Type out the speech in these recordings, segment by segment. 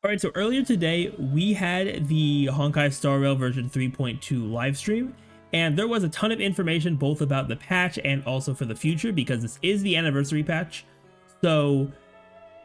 Alright, so earlier today, we had the Honkai Star Rail version 3.2 live stream, and there was a ton of information both about the patch and also for the future, because this is the anniversary patch, so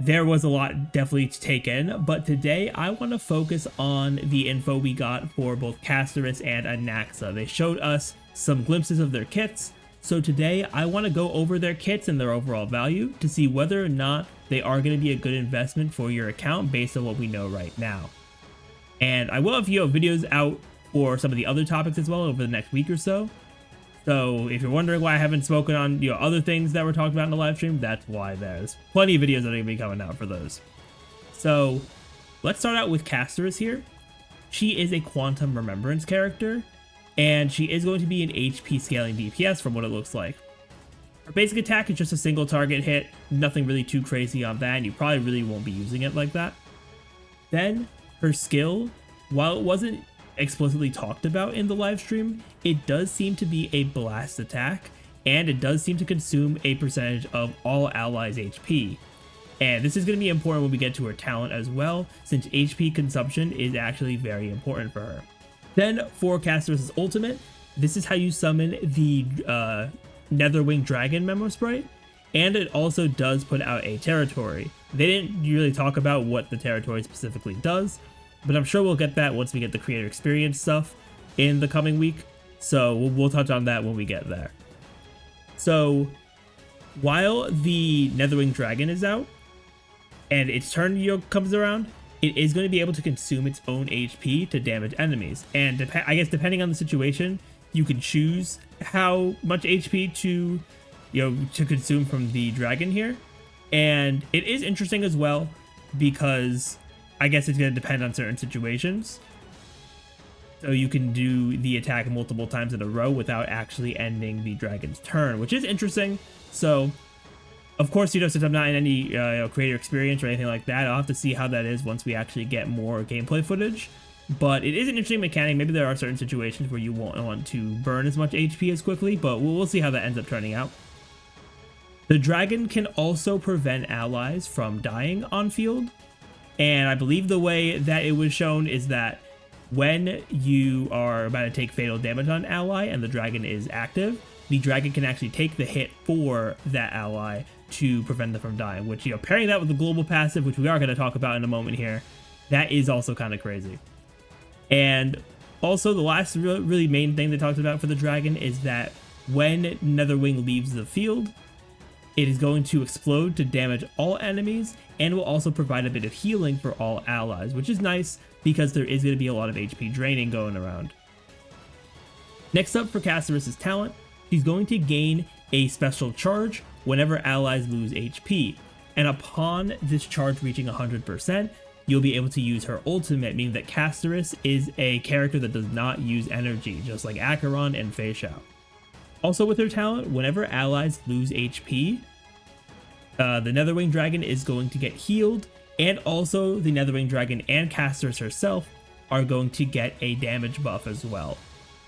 there was a lot definitely to take in. But today, I want to focus on the info we got for both Castorice and Anaxa. They showed us some glimpses of their kits, so today I want to go over their kits and their overall value to see whether or not they are going to be a good investment for your account based on what we know right now. And I will have videos out for some of the other topics as well over the next week or so. So if you're wondering why I haven't spoken on other things that were talked about in the live stream, that's why there's plenty of videos that are going to be coming out for those. So let's start out with Castorice here. She is a Quantum Remembrance character, and she is going to be an HP scaling DPS from what it looks like. Her basic attack is just a single target hit, nothing really too crazy on that, and you probably really won't be using it like that. Then, her skill, while it wasn't explicitly talked about in the live stream, it does seem to be a blast attack, and it does seem to consume a percentage of all allies' HP. And this is going to be important when we get to her talent as well, since HP consumption is actually very important for her. Then, for Castorice's ultimate, this is how you summon the Netherwing Dragon Memo Sprite, and it also does put out a territory. They didn't really talk about what the territory specifically does, but I'm sure we'll get that once we get the creator experience stuff in the coming week, so we'll touch on that when we get there. So while the Netherwing Dragon is out and its turn comes around, it is going to be able to consume its own HP to damage enemies, and I guess depending on the situation, you can choose how much HP to consume from the dragon here. And it is interesting as well, because I guess it's going to depend on certain situations. So you can do the attack multiple times in a row without actually ending the dragon's turn, which is interesting. So of course, since I'm not in any creator experience or anything like that, I'll have to see how that is once we actually get more gameplay footage. But it is an interesting mechanic. Maybe there are certain situations where you won't want to burn as much HP as quickly, but we'll see how that ends up turning out. The dragon can also prevent allies from dying on field, and I believe the way that it was shown is that when you are about to take fatal damage on an ally and the dragon is active, the dragon can actually take the hit for that ally to prevent them from dying, which, pairing that with the global passive, which we are going to talk about in a moment here, that is also kind of crazy. And also, the last really main thing they talked about for the dragon is that when Netherwing leaves the field, it is going to explode to damage all enemies, and will also provide a bit of healing for all allies, which is nice because there is going to be a lot of HP draining going around. Next up for Castorice's talent, she's going to gain a special charge whenever allies lose HP, and upon this charge reaching 100%, you'll be able to use her ultimate, meaning that Castorice is a character that does not use energy, just like Acheron and Fei Xiao. Also with her talent, whenever allies lose HP, the Netherwing Dragon is going to get healed, and also the Netherwing Dragon and Castorice herself are going to get a damage buff as well,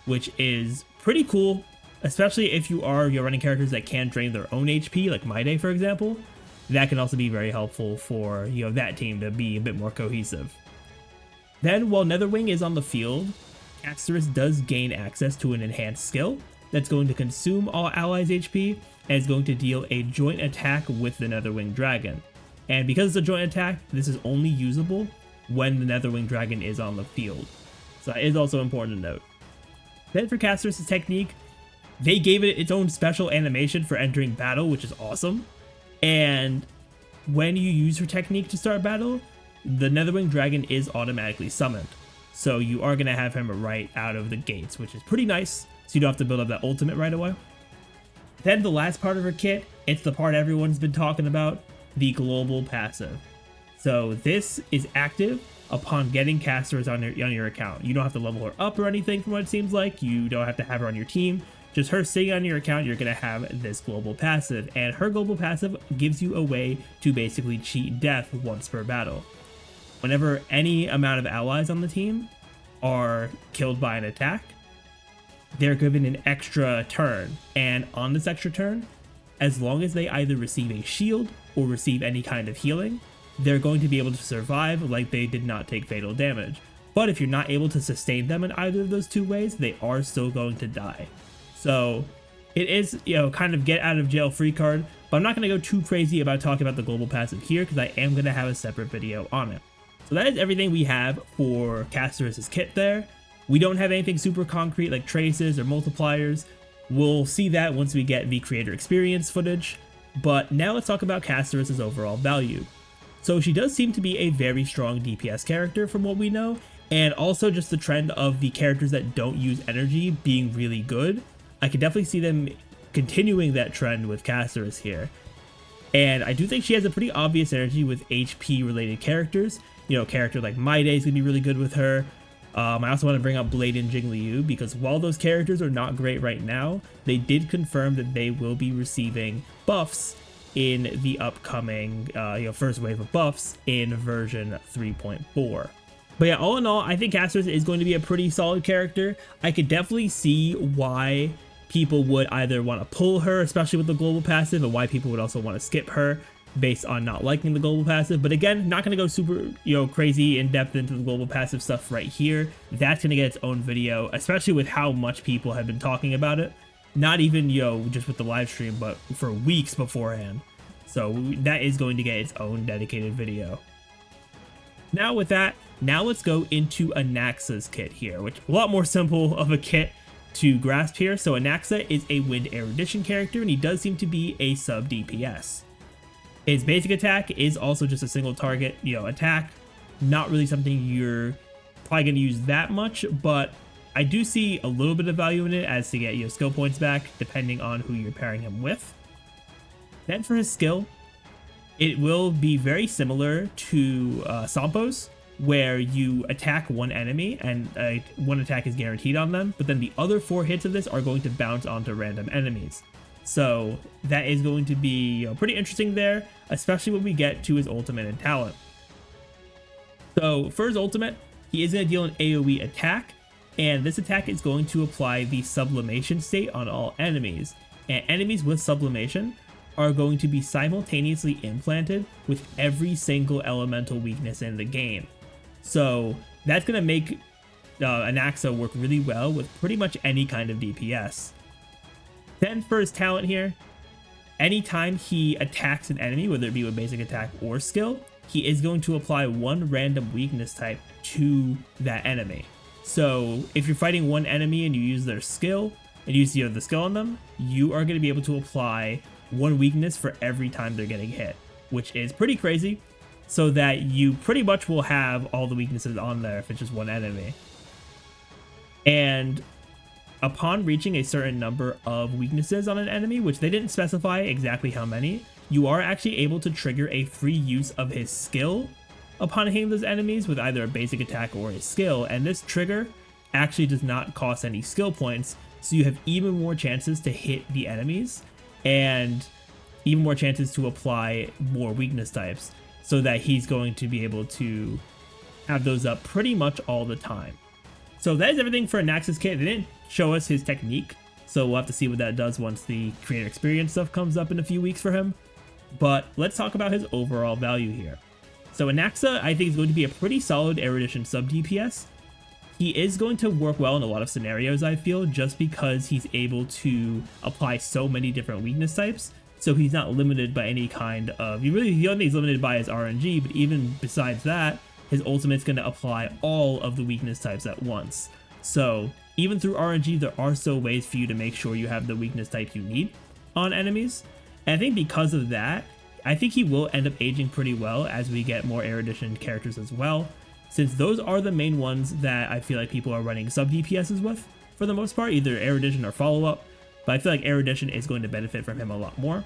which is pretty cool, especially if you're running characters that can drain their own HP, like My Day, for example. That can also be very helpful for that team to be a bit more cohesive. Then, while Netherwing is on the field, Castorice does gain access to an enhanced skill that's going to consume all allies' HP and is going to deal a joint attack with the Netherwing Dragon. And because it's a joint attack, this is only usable when the Netherwing Dragon is on the field. So that is also important to note. Then for Castorice's technique, they gave it its own special animation for entering battle, which is awesome. And when you use her technique to start battle, the Netherwing Dragon is automatically summoned. So you are going to have him right out of the gates, which is pretty nice, so you don't have to build up that ultimate right away. Then the last part of her kit, it's the part everyone's been talking about, the global passive. So this is active upon getting Castorice on your account. You don't have to level her up or anything from what it seems like. You don't have to have her on your team. Just her sitting on your account, you're going to have this global passive, and her global passive gives you a way to basically cheat death once per battle. Whenever any amount of allies on the team are killed by an attack, they're given an extra turn, and on this extra turn, as long as they either receive a shield or receive any kind of healing, they're going to be able to survive like they did not take fatal damage. But if you're not able to sustain them in either of those two ways, they are still going to die. So it is, kind of get out of jail free card, but I'm not going to go too crazy about talking about the global passive here because I am going to have a separate video on it. So that is everything we have for Castorice's kit there. We don't have anything super concrete like traces or multipliers. We'll see that once we get the creator experience footage. But now let's talk about Castorice's overall value. So she does seem to be a very strong DPS character from what we know, and also just the trend of the characters that don't use energy being really good. I could definitely see them continuing that trend with Castorice here. And I do think she has a pretty obvious energy with HP related characters. Character like My Day is going to be really good with her. I also want to bring up Blade and Jingliu because while those characters are not great right now, they did confirm that they will be receiving buffs in the upcoming first wave of buffs in version 3.4. But yeah, all in all, I think Castorice is going to be a pretty solid character. I could definitely see why people would either want to pull her, especially with the global passive, and why people would also want to skip her based on not liking the global passive. But again, not going to go super crazy in depth into the global passive stuff right here. That's going to get its own video, especially with how much people have been talking about it. Not even just with the live stream, but for weeks beforehand. So that is going to get its own dedicated video. Now with that, let's go into Anaxa's kit here, which is a lot more simple of a kit to grasp here. So Anaxa is a wind erudition character, and he does seem to be a sub DPS. His basic attack is also just a single target, attack. Not really something you're probably going to use that much, but I do see a little bit of value in it as to get skill points back, depending on who you're pairing him with. Then for his skill, it will be very similar to Sampo's, where you attack one enemy and one attack is guaranteed on them, but then the other 4 hits of this are going to bounce onto random enemies. So that is going to be pretty interesting there, especially when we get to his ultimate and talent. So for his ultimate, he is going to deal an AoE attack, and this attack is going to apply the sublimation state on all enemies. And enemies with sublimation are going to be simultaneously implanted with every single elemental weakness in the game. So that's going to make Anaxa work really well with pretty much any kind of DPS. Then for his talent here, anytime he attacks an enemy, whether it be with basic attack or skill, he is going to apply one random weakness type to that enemy. So if you're fighting one enemy and you use their skill, and use the skill on them, you are going to be able to apply one weakness for every time they're getting hit, which is pretty crazy, so that you pretty much will have all the weaknesses on there if it's just one enemy. And upon reaching a certain number of weaknesses on an enemy, which they didn't specify exactly how many, you are actually able to trigger a free use of his skill upon hitting those enemies with either a basic attack or a skill, and this trigger actually does not cost any skill points, so you have even more chances to hit the enemies and even more chances to apply more weakness types, so that he's going to be able to have those up pretty much all the time. So that is everything for Anaxa's kit. They didn't show us his technique, so we'll have to see what that does once the creator experience stuff comes up in a few weeks for him. But let's talk about his overall value here. So Anaxa, I think, is going to be a pretty solid erudition sub DPS. He is going to work well in a lot of scenarios, I feel, just because he's able to apply so many different weakness types. So he's not limited by any kind of, the only thing he's limited by is RNG, but even besides that, his ultimate's going to apply all of the weakness types at once. So even through RNG, there are still ways for you to make sure you have the weakness types you need on enemies. And I think because of that, I think he will end up aging pretty well as we get more erudition characters as well, since those are the main ones that I feel like people are running sub DPSs with for the most part, either erudition or follow-up. But I feel like erudition is going to benefit from him a lot more,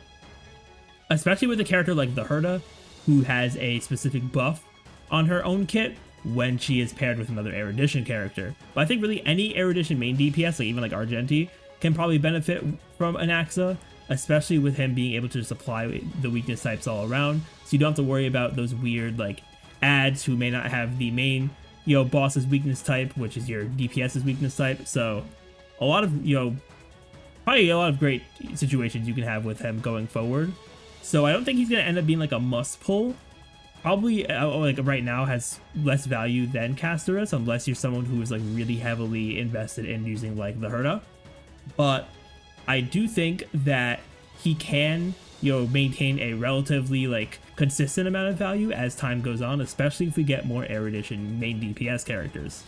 especially with a character like the Herda, who has a specific buff on her own kit when she is paired with another erudition character. But I think really any erudition main DPS, like even like Argenti, can probably benefit from Anaxa, especially with him being able to just apply the weakness types all around, so you don't have to worry about those weird like ads who may not have the main boss's weakness type, which is your DPS's weakness type. So a lot of probably a lot of great situations you can have with him going forward. So I don't think he's going to end up being like a must pull probably like right now has less value than Castorice, unless you're someone who is like really heavily invested in using like the Herda. But I do think that he can, you know, maintain a relatively like consistent amount of value as time goes on, especially if we get more Air Edition main DPS characters.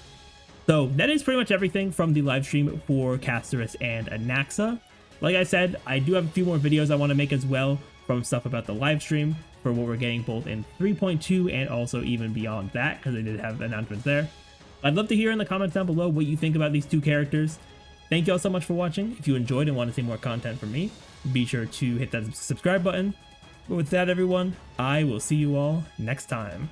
So that is pretty much everything from the live stream for Castorice and Anaxa. Like I said, I do have a few more videos I want to make as well from stuff about the live stream for what we're getting both in 3.2 and also even beyond that, because I did have announcements there. I'd love to hear in the comments down below what you think about these two characters. Thank you all so much for watching. If you enjoyed and want to see more content from me, be sure to hit that subscribe button. But with that, everyone, I will see you all next time.